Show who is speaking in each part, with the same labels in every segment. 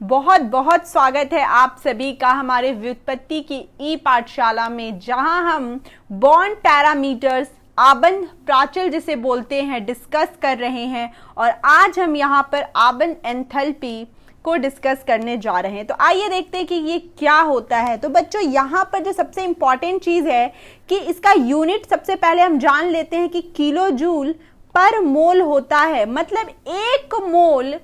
Speaker 1: बहुत बहुत स्वागत है आप सभी का हमारे व्युत्पत्ति की ई पाठशाला में, जहां हम बॉन्ड पैरामीटर्स, आबंध प्राचल जिसे बोलते हैं, डिस्कस कर रहे हैं। और आज हम यहां पर आबंध एंथैल्पी को डिस्कस करने जा रहे हैं। तो आइए देखते हैं कि ये क्या होता है। तो बच्चों, यहाँ पर जो सबसे इंपॉर्टेंट चीज है कि इसका यूनिट सबसे पहले हम जान लेते हैं कि किलो जूल पर मोल होता है। मतलब एक मोल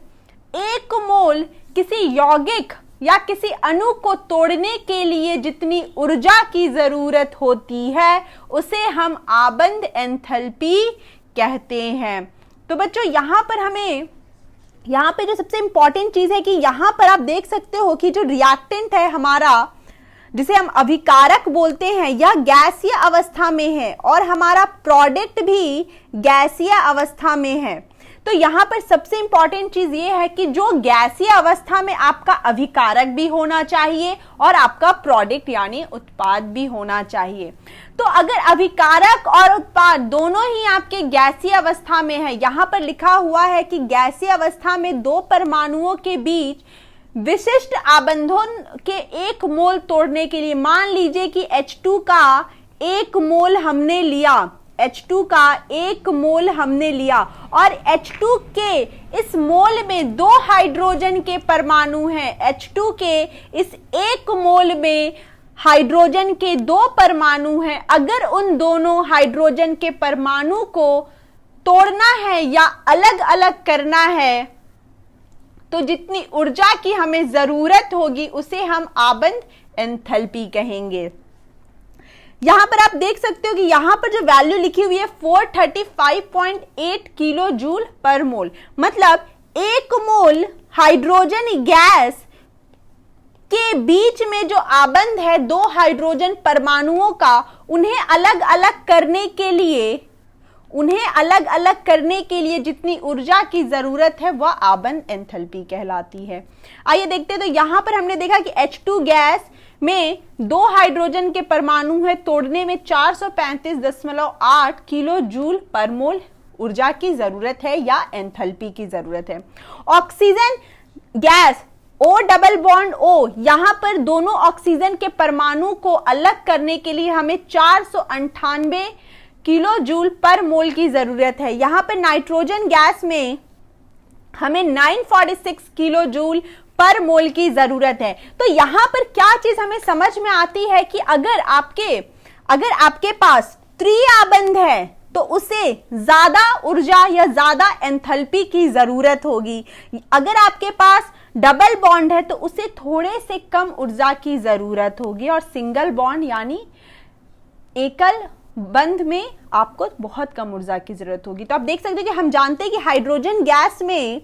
Speaker 1: किसी यौगिक या किसी अणु को तोड़ने के लिए जितनी ऊर्जा की जरूरत होती है उसे हम आबंध एंथैल्पी कहते हैं। तो बच्चों, यहाँ पे जो सबसे इंपॉर्टेंट चीज है कि यहाँ पर आप देख सकते हो कि जो रिएक्टेंट है हमारा, जिसे हम अभिकारक बोलते हैं, यह गैसीय अवस्था में है और हमारा प्रोडक्ट भी गैसीय अवस्था में है। तो यहाँ पर सबसे इंपॉर्टेंट चीज ये है कि जो गैसीय अवस्था में आपका अभिकारक भी होना चाहिए और आपका प्रोडक्ट यानी उत्पाद भी होना चाहिए। तो अगर अभिकारक और उत्पाद दोनों ही आपके गैसीय अवस्था में है, यहाँ पर लिखा हुआ है कि गैसीय अवस्था में दो परमाणुओं के बीच विशिष्ट आबंधों के एक मोल तोड़ने के लिए, मान लीजिए कि H2 का एक मोल हमने लिया, H2 का एक मोल हमने लिया और H2 के इस मोल में दो हाइड्रोजन के परमाणु हैं। H2 के इस एक मोल में हाइड्रोजन के दो परमाणु हैं। अगर उन दोनों हाइड्रोजन के परमाणु को तोड़ना है या अलग अलग करना है तो जितनी ऊर्जा की हमें जरूरत होगी उसे हम आबंध एंथैल्पी कहेंगे। यहां पर आप देख सकते हो कि यहां पर जो वैल्यू लिखी हुई है 435.8 किलो जूल पर मोल। मतलब एक मोल हाइड्रोजन गैस के बीच में जो आबंध है दो हाइड्रोजन परमाणुओं का, उन्हें अलग अलग करने के लिए जितनी ऊर्जा की जरूरत है वह आबंध एंथैल्पी कहलाती है। आइए देखते हैं। तो यहां पर हमने देखा कि H2 गैस में दो हाइड्रोजन के परमाणु है, तोड़ने में 435.8 किलो जूल पर मोल ऊर्जा की जरूरत है या एंथैल्पी की जरूरत है। Oxygen gas O double bond O, यहां पर दोनों ऑक्सीजन के परमाणु को अलग करने के लिए हमें 498 किलो जूल पर मोल की जरूरत है। यहां पर नाइट्रोजन गैस में हमें 946 किलो जूल पर मोल की जरूरत है। तो यहां पर क्या चीज हमें समझ में आती है कि अगर आपके पास त्रिआबंध है तो उसे ज्यादा ऊर्जा या ज्यादा एंथैल्पी की जरूरत होगी। अगर आपके पास डबल बॉन्ड है तो उसे थोड़े से कम ऊर्जा की जरूरत होगी और सिंगल बॉन्ड यानी एकल बंध में आपको बहुत कम ऊर्जा की जरूरत होगी। तो आप देख सकते हैं कि हम जानते हैं कि हाइड्रोजन गैस में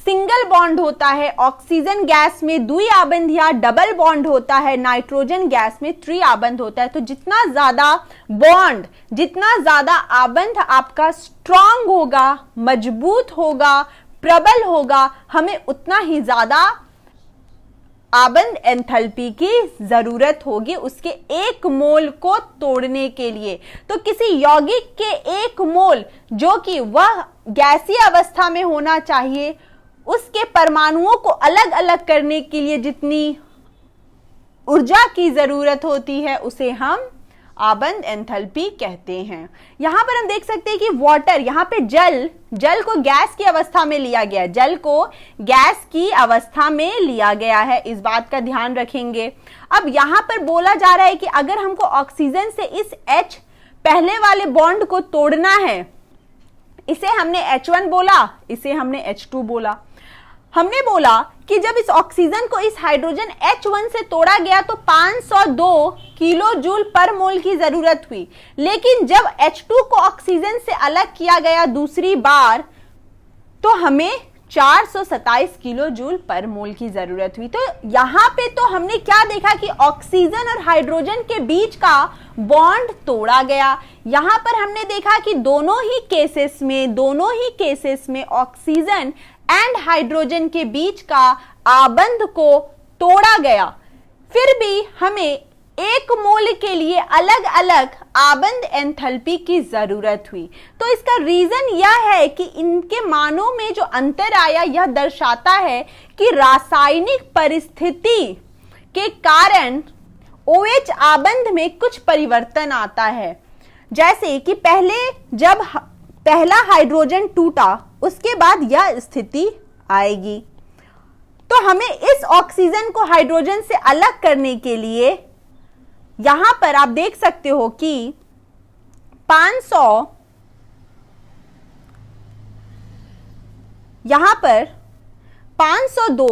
Speaker 1: सिंगल बॉन्ड होता है, ऑक्सीजन गैस में द्विआबंध या डबल बॉन्ड होता है, नाइट्रोजन गैस में त्रिआबंध होता है। तो जितना ज्यादा बॉन्ड, जितना ज्यादा आबंध आपका स्ट्रांग होगा, मजबूत होगा, प्रबल होगा, हमें उतना ही ज्यादा आबंध एंथैल्पी की जरूरत होगी उसके एक मोल को तोड़ने के लिए। तो किसी यौगिक के एक मोल जो कि वह गैसीय अवस्था में होना चाहिए, उसके परमाणुओं को अलग अलग करने के लिए जितनी ऊर्जा की जरूरत होती है उसे हम आबंध एंथैल्पी कहते हैं। यहां पर हम देख सकते हैं कि वाटर, यहां पे जल को गैस की अवस्था में लिया गया है, जल को गैस की अवस्था में लिया गया है, इस बात का ध्यान रखेंगे। अब यहां पर बोला जा रहा है कि अगर हमको ऑक्सीजन से इस H पहले वाले बॉन्ड को तोड़ना है, इसे हमने H1 बोला, इसे हमने H2 बोला। हमने बोला कि जब इस ऑक्सीजन को इस हाइड्रोजन H1 से तोड़ा गया तो 502 किलो जूल पर मोल की जरूरत हुई, लेकिन जब H2 को ऑक्सीजन से अलग किया गया दूसरी बार तो हमें 427 किलो जूल पर मोल की जरूरत हुई। तो यहाँ पे तो हमने क्या देखा कि ऑक्सीजन और हाइड्रोजन के बीच का बॉन्ड तोड़ा गया। यहाँ पर हमने देखा कि दोनों ही केसेस में ऑक्सीजन एंड हाइड्रोजन के बीच का आबंध को तोड़ा गया। फिर भी हमें एक मोल के लिए अलग अलग आबंद एंथैल्पी की जरूरत हुई। तो इसका रीजन यह है कि इनके मानों में जो अंतर आया यह दर्शाता है कि रासायनिक परिस्थिति के कारण OH आबंध में कुछ परिवर्तन आता है। जैसे कि पहले जब पहला हाइड्रोजन टूटा उसके बाद यह स्थिति आएगी। तो हमें इस ऑक्सीजन को हाइड्रोजन से अलग करने के लिए यहां पर आप देख सकते हो कि 500 यहां पर 502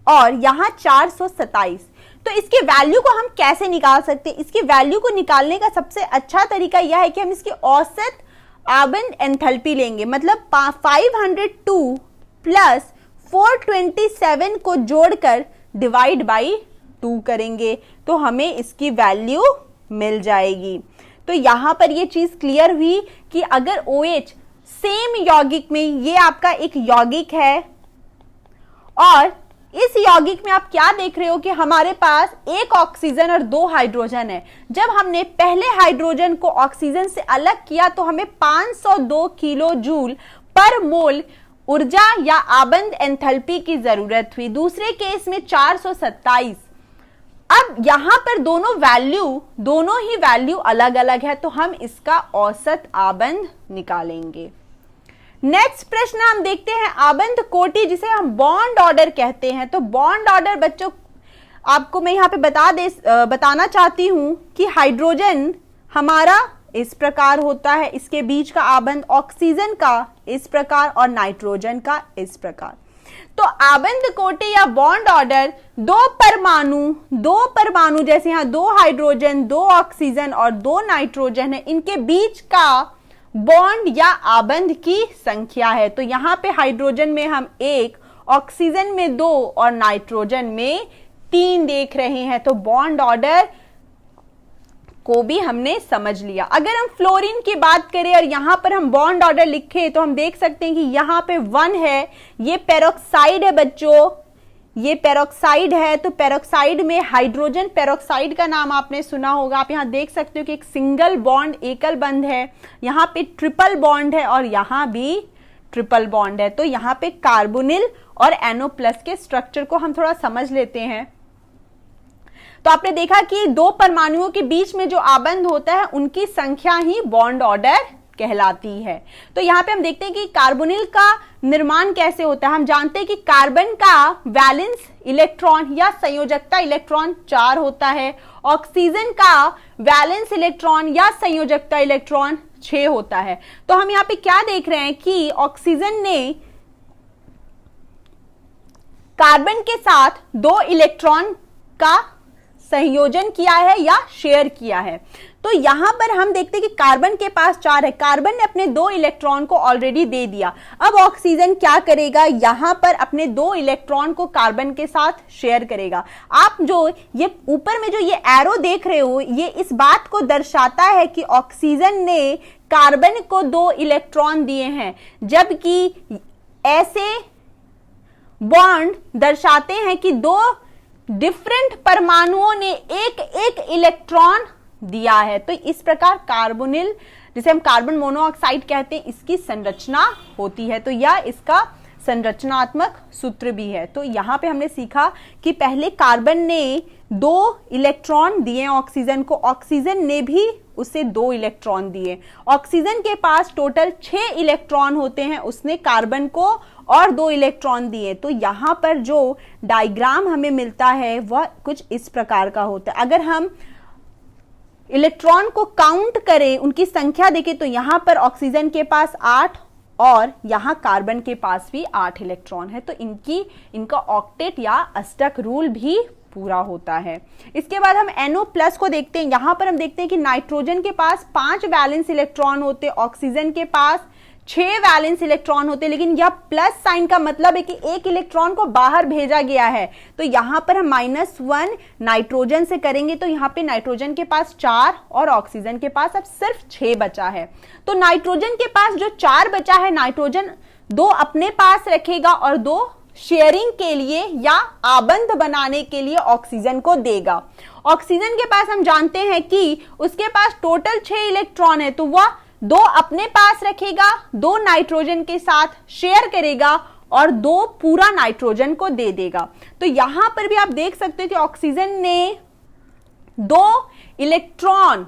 Speaker 1: और यहां 427। तो इसकी वैल्यू को हम कैसे निकाल सकते हैं? इसकी वैल्यू को निकालने का सबसे अच्छा तरीका यह है कि हम इसकी औसत आबंद एंथैल्पी लेंगे। मतलब 502 प्लस 427 को जोड़कर डिवाइड बाई 2 करेंगे तो हमें इसकी वैल्यू मिल जाएगी। तो यहां पर यह चीज क्लियर हुई कि अगर OH सेम यौगिक में, ये आपका एक यौगिक है और इस यौगिक में आप क्या देख रहे हो कि हमारे पास एक ऑक्सीजन और 2 हाइड्रोजन है। जब हमने पहले हाइड्रोजन को ऑक्सीजन से अलग किया तो हमें 502 किलो जूल पर मोल ऊर्जा या आबंद एंथैल्पी की जरूरत हुई। दूसरे केस में 427। अब यहां पर दोनों ही वैल्यू अलग अलग है तो हम इसका औसत आबंद निकालेंगे। नेक्स्ट प्रश्न हम देखते हैं आबंध कोटि, जिसे हम बॉन्ड ऑर्डर कहते हैं। तो बॉन्ड ऑर्डर बच्चों आपको मैं यहां पे बताना चाहती हूं कि हाइड्रोजन हमारा इस प्रकार होता है, इसके बीच का आबंध, ऑक्सीजन का इस प्रकार और नाइट्रोजन का इस प्रकार। तो आबंध कोटि या बॉन्ड ऑर्डर दो परमाणु जैसे यहां 2 हाइड्रोजन, 2 ऑक्सीजन और 2 नाइट्रोजन है, इनके बीच का बॉन्ड या आबंध की संख्या है। तो यहां पे हाइड्रोजन में हम 1, ऑक्सीजन में 2 और नाइट्रोजन में 3 देख रहे हैं। तो बॉन्ड ऑर्डर को भी हमने समझ लिया। अगर हम फ्लोरीन की बात करें और यहां पर हम बॉन्ड ऑर्डर लिखे तो हम देख सकते हैं कि यहां पे 1 है, ये पेरोक्साइड है बच्चों, ये पेरोक्साइड है। तो पेरोक्साइड में हाइड्रोजन पेरोक्साइड का नाम आपने सुना होगा। आप यहां देख सकते हो कि एक सिंगल बॉन्ड एकल बंध है, यहां पे ट्रिपल बॉन्ड है और यहां भी ट्रिपल बॉन्ड है। तो यहां पे कार्बोनिल और NO+ के स्ट्रक्चर को हम थोड़ा समझ लेते हैं। तो आपने देखा कि 2 परमाणुओं के बीच में जो आबंध होता है उनकी संख्या ही बॉन्ड ऑर्डर कहलाती है। तो यहां पे हम देखते हैं कि कार्बोनिल का निर्माण कैसे होता है। हम जानते हैं कि कार्बन का वैलेंस इलेक्ट्रॉन या संयोजकता इलेक्ट्रॉन 4 होता है, ऑक्सीजन का वैलेंस इलेक्ट्रॉन या संयोजकता इलेक्ट्रॉन 6 होता है। तो हम यहां पे क्या देख रहे हैं कि ऑक्सीजन ने कार्बन के साथ 2 इलेक्ट्रॉन का संयोजन किया है या शेयर किया है। तो यहां पर हम देखते हैं कि कार्बन के पास 4 है, कार्बन ने अपने 2 इलेक्ट्रॉन को ऑलरेडी दे दिया। अब ऑक्सीजन क्या करेगा, यहां पर अपने 2 इलेक्ट्रॉन को कार्बन के साथ शेयर करेगा। आप जो ये ऊपर में जो ये एरो देख रहे हो, ये इस बात को दर्शाता है कि ऑक्सीजन ने कार्बन को 2 इलेक्ट्रॉन दिए हैं, जबकि ऐसे बॉन्ड दर्शाते हैं कि 2 डिफरेंट परमाणुओं ने एक इलेक्ट्रॉन दिया है। तो इस प्रकार कार्बोनिल, जिसे हम कार्बन मोनोऑक्साइड कहते हैं, इसकी संरचना होती है। तो यह इसका संरचनात्मक सूत्र भी है। तो यहां पे हमने सीखा कि पहले कार्बन ने 2 इलेक्ट्रॉन दिए ऑक्सीजन को, ऑक्सीजन ने भी उसे 2 इलेक्ट्रॉन दिए। ऑक्सीजन के पास टोटल 6 इलेक्ट्रॉन होते हैं, उसने कार्बन को और 2 इलेक्ट्रॉन दिए। तो यहां पर जो डायग्राम हमें मिलता है वह कुछ इस प्रकार का होता है। अगर हम इलेक्ट्रॉन को काउंट करें, उनकी संख्या देखें, तो यहां पर ऑक्सीजन के पास 8 और यहां कार्बन के पास भी 8 इलेक्ट्रॉन है। तो इनका ऑक्टेट या अष्टक रूल भी पूरा होता है। इसके बाद हम NO+ को देखते हैं। यहां पर हम देखते हैं कि नाइट्रोजन के पास 5 वैलेंस इलेक्ट्रॉन होते, ऑक्सीजन के पास 6 वैलेंस इलेक्ट्रॉन होते, लेकिन यह प्लस साइन का मतलब है कि एक इलेक्ट्रॉन को बाहर भेजा गया है। तो यहां पर हम -1 नाइट्रोजन से करेंगे, तो यहां पे नाइट्रोजन के पास 4 और ऑक्सीजन के पास अब सिर्फ 6 बचा है। तो नाइट्रोजन के पास जो 4 बचा है, नाइट्रोजन 2 अपने पास रखेगा और 2 शेयरिंग के लिए या आबंध बनाने के लिए ऑक्सीजन को देगा। ऑक्सीजन के पास हम जानते हैं कि उसके पास टोटल 6 इलेक्ट्रॉन है, तो वह 2 अपने पास रखेगा, 2 नाइट्रोजन के साथ शेयर करेगा और 2 पूरा नाइट्रोजन को दे देगा। तो यहां पर भी आप देख सकते हो कि ऑक्सीजन ने 2 इलेक्ट्रॉन,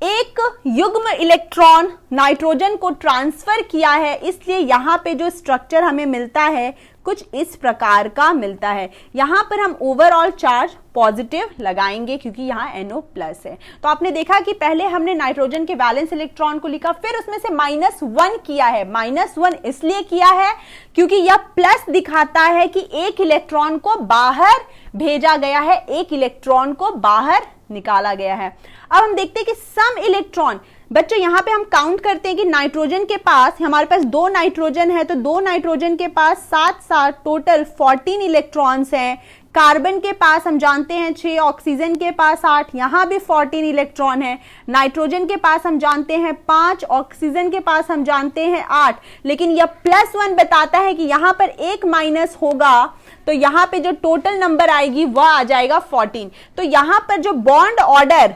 Speaker 1: एक युग्म इलेक्ट्रॉन नाइट्रोजन को ट्रांसफर किया है, इसलिए यहां पे जो स्ट्रक्चर हमें मिलता है कुछ इस प्रकार का मिलता है। यहां पर हम ओवरऑल चार्ज पॉजिटिव लगाएंगे क्योंकि यहां NO+ है। तो आपने देखा कि पहले हमने नाइट्रोजन के वैलेंस इलेक्ट्रॉन को लिखा, फिर उसमें से -1 किया है। -1 इसलिए किया है क्योंकि यह प्लस दिखाता है कि एक इलेक्ट्रॉन को बाहर भेजा गया है, एक इलेक्ट्रॉन को बाहर निकाला गया है। अब हम देखते हैं कि सम इलेक्ट्रॉन, बच्चों यहां पे हम काउंट करते हैं कि नाइट्रोजन के पास, हमारे पास 2 नाइट्रोजन है, तो 2 नाइट्रोजन के पास 7 टोटल 14 इलेक्ट्रॉन्स हैं। कार्बन के पास हम जानते हैं 6, ऑक्सीजन के पास 8, यहां भी 14 इलेक्ट्रॉन है। नाइट्रोजन के पास हम जानते हैं 5, ऑक्सीजन के पास हम जानते हैं 8, लेकिन यह +1 बताता है कि यहां पर एक माइनस होगा, तो यहां पे जो टोटल नंबर आएगी वह आ जाएगा 14। तो यहां पर जो बॉन्ड ऑर्डर,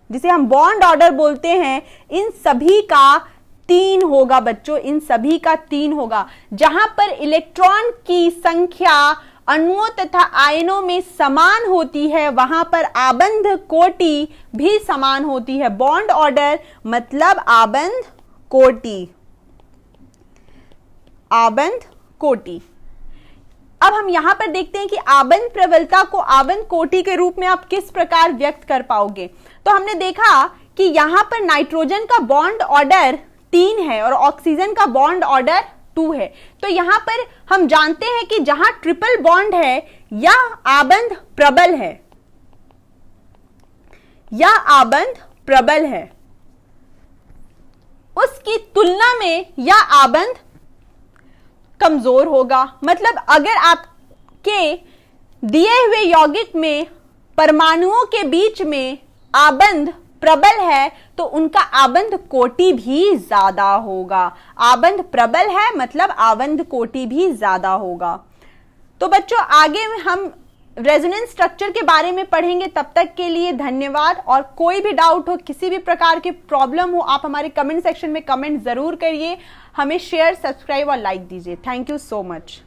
Speaker 1: जिसे हम बॉन्ड ऑर्डर बोलते हैं, इन सभी का 3 होगा बच्चों, इन सभी का 3 होगा। जहां पर इलेक्ट्रॉन की संख्या अणुओं तथा आयनों में समान होती है, वहां पर आबंध कोटि भी समान होती है। बॉन्ड ऑर्डर मतलब आबंध कोटि, आबंध कोटि। अब हम यहां पर देखते हैं कि आबंध प्रबलता को आबंध कोटि के रूप में आप किस प्रकार व्यक्त कर पाओगे। तो हमने देखा कि यहां पर नाइट्रोजन का बॉन्ड ऑर्डर 3 है और ऑक्सीजन का बॉन्ड ऑर्डर 2 है। तो यहां पर हम जानते हैं कि जहां ट्रिपल बॉन्ड है या आबंध प्रबल है, या आबंध प्रबल है, उसकी तुलना में या आबंध कमजोर होगा। मतलब अगर आपके दिए हुए यौगिक में परमाणुओं के बीच में आबंध प्रबल है तो उनका आबंध कोटि भी ज्यादा होगा। आबंध प्रबल है मतलब आबंध कोटि भी ज्यादा होगा। तो बच्चों आगे हम रेजोनेंस स्ट्रक्चर के बारे में पढ़ेंगे। तब तक के लिए धन्यवाद। और कोई भी डाउट हो, किसी भी प्रकार की प्रॉब्लम हो, आप हमारे कमेंट सेक्शन में कमेंट जरूर करिए। हमें शेयर, सब्सक्राइब और लाइक दीजिए। Thank you so much.